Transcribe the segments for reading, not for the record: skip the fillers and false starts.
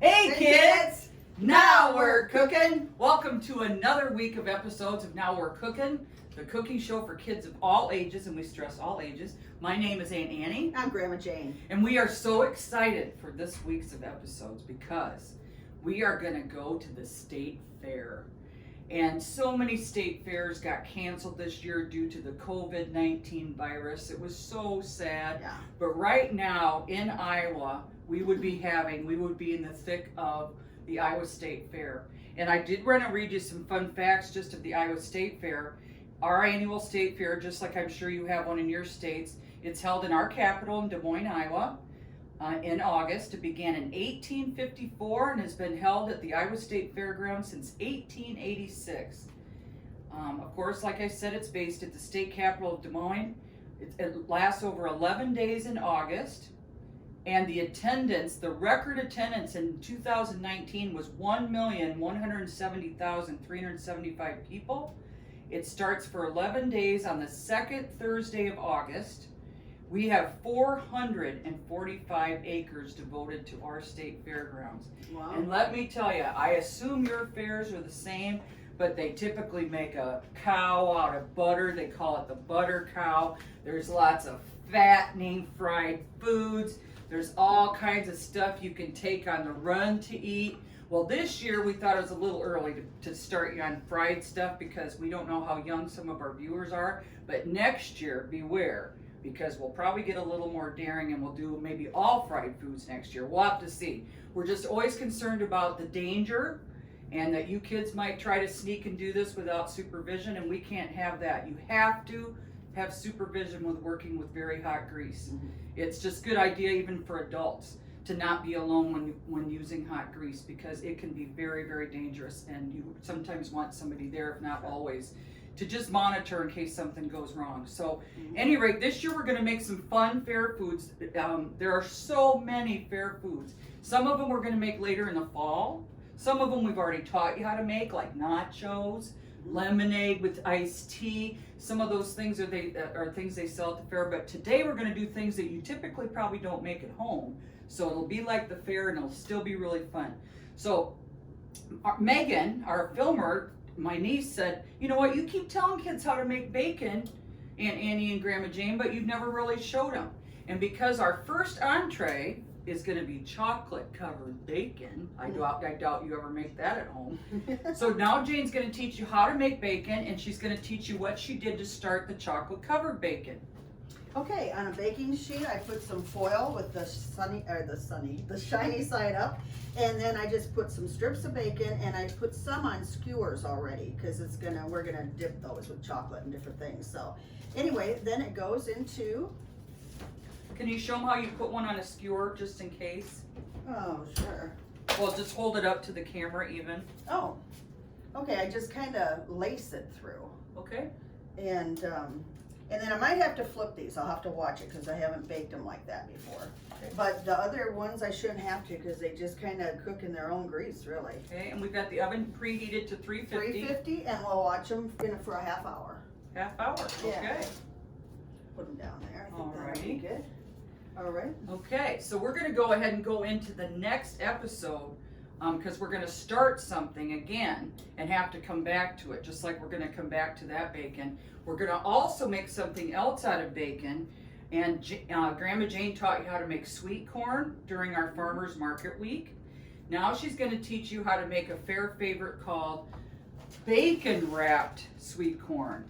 Hey kids, now we're cooking. Welcome to another week of episodes of Now We're Cooking, the cooking show for kids of all ages, and we stress all ages. My name is Aunt Annie. I'm Grandma Jayne. And we are so excited for this week's of episodes because we are going to go to the state fair. And so many state fairs got canceled this year due to the COVID-19 virus. It was so sad. Yeah. But right now in Iowa, we would be in the thick of the Iowa State Fair. And I did want to read you some fun facts just of the Iowa State Fair. Our annual state fair, just like I'm sure you have one in your states, it's held in our capital in Des Moines, Iowa. In August. It began in 1854 and has been held at the Iowa State Fairgrounds since 1886. Of course, like I said, it's based at the state capital of Des Moines. It lasts over 11 days in August. And the record attendance in 2019 was 1,170,375 people. It starts for 11 days on the second Thursday of August. We have 445 acres devoted to our state fairgrounds. Wow. And let me tell you, I assume your fairs are the same, but they typically make a cow out of butter. They call it the butter cow. There's lots of fattening fried foods. There's all kinds of stuff you can take on the run to eat. Well, this year we thought it was a little early to start you on fried stuff because we don't know how young some of our viewers are. But next year, beware, because we'll probably get a little more daring and we'll do maybe all fried foods next year. We'll have to see. We're just always concerned about the danger and that you kids might try to sneak and do this without supervision, and we can't have that. You have to have supervision with working with very hot grease. Mm-hmm. It's just a good idea even for adults to not be alone when using hot grease because it can be very, very dangerous, and you sometimes want somebody there, if not always, to just monitor in case something goes wrong. So, any rate, this year we're going to make some fun fair foods. There are so many fair foods. Some of them we're going to make later in the fall. Some of them we've already taught you how to make, like nachos, lemonade with iced tea. Some of those things are things they sell at the fair. But today we're going to do things that you typically probably don't make at home. So it'll be like the fair, and it'll still be really fun. So Megan, our filmer, my niece, said, you know what, you keep telling kids how to make bacon, Aunt Annie and Grandma Jayne, but you've never really showed them. And because our first entree is going to be chocolate covered bacon, I doubt you ever make that at home. So now Jane's going to teach you how to make bacon, and she's going to teach you what she did to start the chocolate covered bacon. Okay, on a baking sheet, I put some foil with the shiny side up, and then I just put some strips of bacon, and I put some on skewers already because we're gonna dip those with chocolate and different things. So, anyway, then it goes into. Can you show them how you put one on a skewer just in case? Oh, sure. Well, just hold it up to the camera even. Oh, okay. I just kind of lace it through. Okay. And then I might have to flip these. I'll have to watch it because I haven't baked them like that before. Okay. But the other ones I shouldn't have to because they just kind of cook in their own grease, really. Okay, and we've got the oven preheated to 350. 350, and we'll watch them for a half hour. Half hour, Yeah. okay. Put them down there. I think that'll Alrighty. be good. All right. Okay, so we're going to go ahead and go into the next episode because we're going to start something again and have to come back to it, just like we're going to come back to that bacon. We're going to also make something else out of bacon, and Grandma Jayne taught you how to make sweet corn during our Farmers Market Week. Now she's going to teach you how to make a fair favorite called bacon wrapped sweet corn.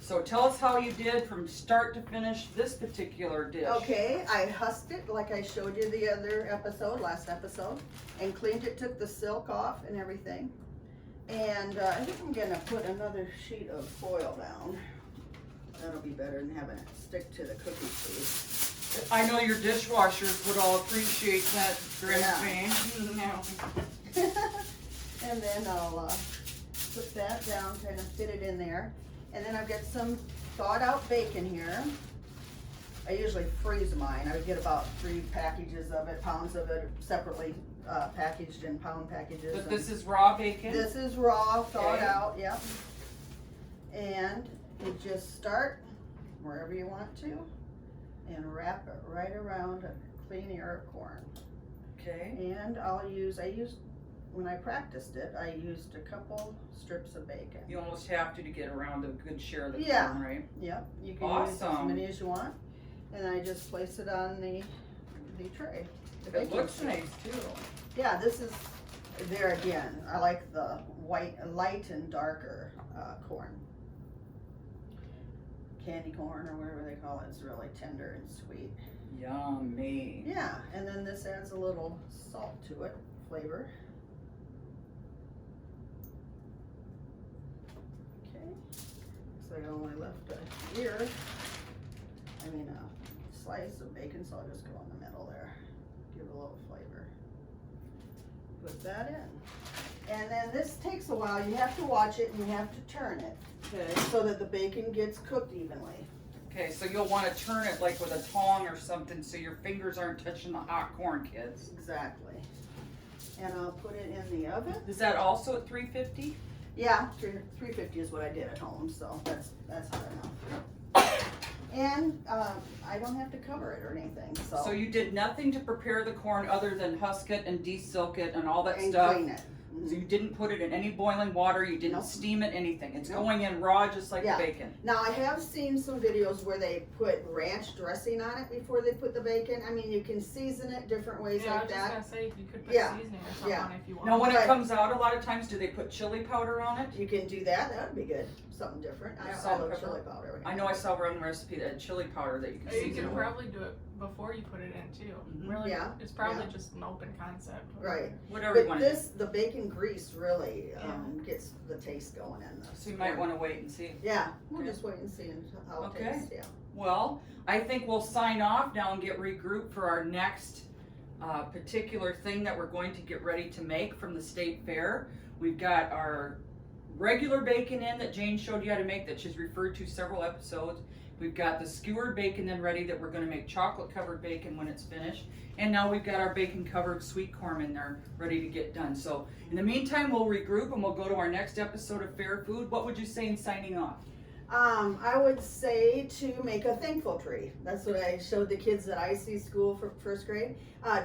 So tell us how you did from start to finish this particular dish. Okay, I husked it like I showed you the last episode, and cleaned it, took the silk off and everything. And I think I'm gonna put another sheet of foil down. That'll be better than having it stick to the cookie sheet. I know your dishwashers would all appreciate that, Grandma Jayne. And then I'll put that down, kind of fit it in there. And then I've got some thawed out bacon here. I usually freeze mine. I would get about 3 packages of it, pounds of it, separately packaged in pound packages. But this is raw bacon? This is raw, thawed Okay. out, yep. And you just start wherever you want to and wrap it right around a clean ear of corn. Okay. And when I practiced it, I used a couple strips of bacon. You almost have to get around a good share of the Yeah. corn, right? Yep, you can use as Awesome. many as you want. And I just place it on the tray. The It baking looks sheet. nice too. Yeah, this is, there again, I like the light and darker corn. Candy corn or whatever they call it. It's really tender and sweet. Yummy. Yeah, and then this adds a little salt to it, flavor. Okay, looks like I only left a slice of bacon, so I'll just go in the middle there. Give it a little flavor. Put that in. And then this takes a while. You have to watch it and you have to turn it, okay, so that the bacon gets cooked evenly. Okay, so you'll want to turn it like with a tong or something so your fingers aren't touching the hot corn, kids. Exactly. And I'll put it in the oven. Is that also at 350? Yeah, 350 is what I did at home, so that's hot enough. And I don't have to cover it or anything, so. So you did nothing to prepare the corn other than husk it and de-silk it and all that and stuff? clean it. So you didn't put it in any boiling water, you didn't Nope. steam it, anything. It's Nope. going in raw just like Yeah. the bacon. Now, I have seen some videos where they put ranch dressing on it before they put the bacon. I mean, you can season it different ways Yeah, I like was just that. gonna say, you could put Yeah. seasoning or something Yeah. on it if you want. Now when it Right. comes out, a lot of times, do they put chili powder on it? You can do that. That would be good. Something different. I Salt, love pepper. chili powder. I know I saw one recipe that had chili powder that you can Or you season can it with. probably do it before you put it in too. Mhm. Really, Yeah, it's probably yeah. just an open concept. Right. Whatever you But want to do. the bacon grease really gets the taste going in this. So you might want to wait and see. Yeah, we'll Okay. just wait and see how it Okay. tastes. Yeah. Well, I think we'll sign off now and get regrouped for our next particular thing that we're going to get ready to make from the state fair. We've got our regular bacon in that Jane showed you how to make that she's referred to several episodes. We've got the skewered bacon in ready that we're going to make chocolate covered bacon when it's finished. And now we've got our bacon covered sweet corn in there ready to get done. So in the meantime, we'll regroup and we'll go to our next episode of Fair Food. What would you say in signing off? I would say to make a thankful tree. That's what I showed the kids at IC school for first grade.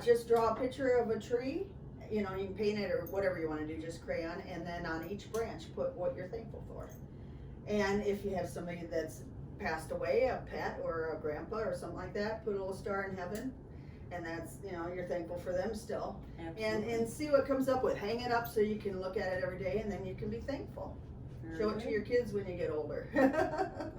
Just draw a picture of a tree. You know, you can paint it or whatever you want to do, just crayon, and then on each branch put what you're thankful for. And if you have somebody that's passed away, a pet or a grandpa or something like that, put a little star in heaven, and that's, you know, you're thankful for them still. And see what comes up with. Hang it up so you can look at it every day, and then you can be thankful. Show it to your kids when you get older.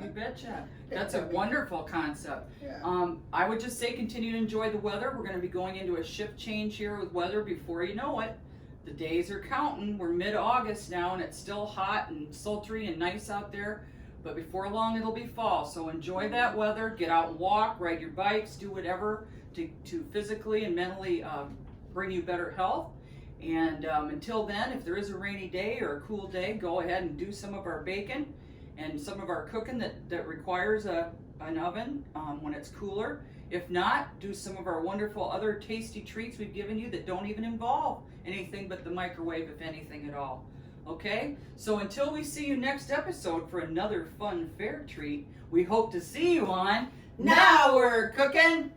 You betcha. That's a wonderful concept. Yeah. I would just say continue to enjoy the weather. We're going to be going into a shift change here with weather before you know it. The days are counting. We're mid-August now and it's still hot and sultry and nice out there. But before long it'll be fall. So enjoy that weather. Get out and walk, ride your bikes, do whatever to physically and mentally bring you better health. And until then, if there is a rainy day or a cool day, go ahead and do some of our bacon and some of our cooking that requires an oven when it's cooler. If not, do some of our wonderful other tasty treats we've given you that don't even involve anything but the microwave, if anything at all. Okay? So until we see you next episode for another fun fair treat, we hope to see you on Now We're Cooking!